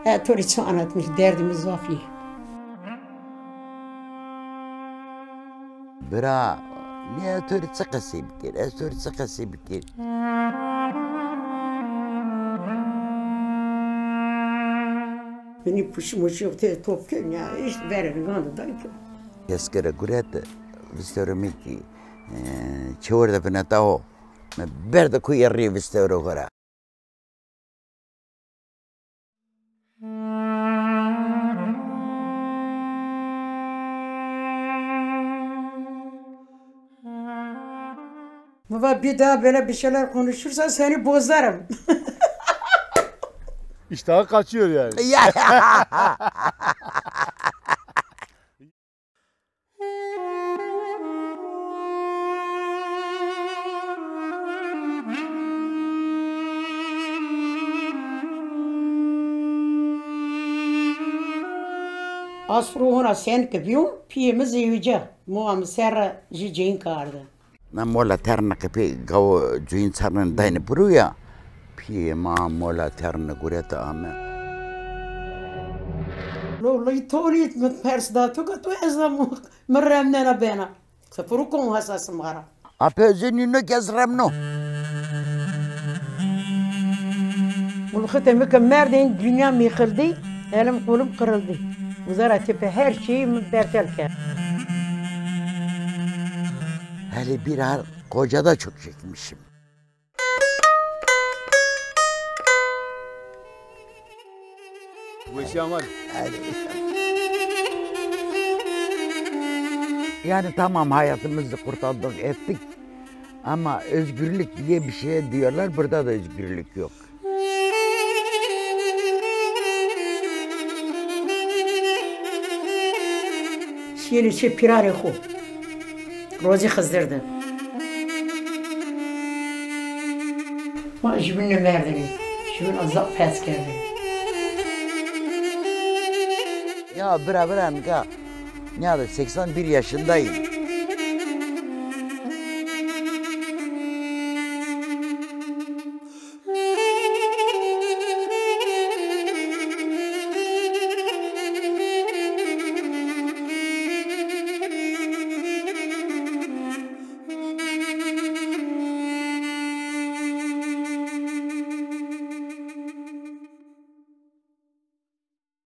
Tori çok anlatmış derdimiz vafi. Bra, niye tori çıkası bikir? Tori çıkası bikir. Beni puşmuş yok diye top köyün ya. İş verir gandı da. Yaskara gurete, vistoromiki, çorda fena tao. Berda kuyarri vistoro gora. Baba bir daha böyle bir şeyler konuşursan seni bozarım. İştahı kaçıyor yani. Ya. Asruhuna sen kıvıyım, piyemiz yüce. Muam serra jicin kardı. Mola terna kapi gav juin sarnan dayne buruya. Pi ma mola terna gureta ame. Lo يطوليت من بارس داتو كتو ازم مرمنا انا بينا سفركم حساس مغرا Ape zenino gezramno. والختم كم مردين دنيا ميخلدي علم قولم قرلدي وزارة تبي her şeyi من برتلك Hele bir ar koca da çok çekmişim. Bu işi var. Yani tamam hayatımızı kurtardık ettik. Ama özgürlük diye bir şey diyorlar. Burada da özgürlük yok. شيلي شي بيراري خو روزي خزردن ما جبنا مردني شو الأزق فاس كردن Ya birader amca. Ya da 81 yaşındayım.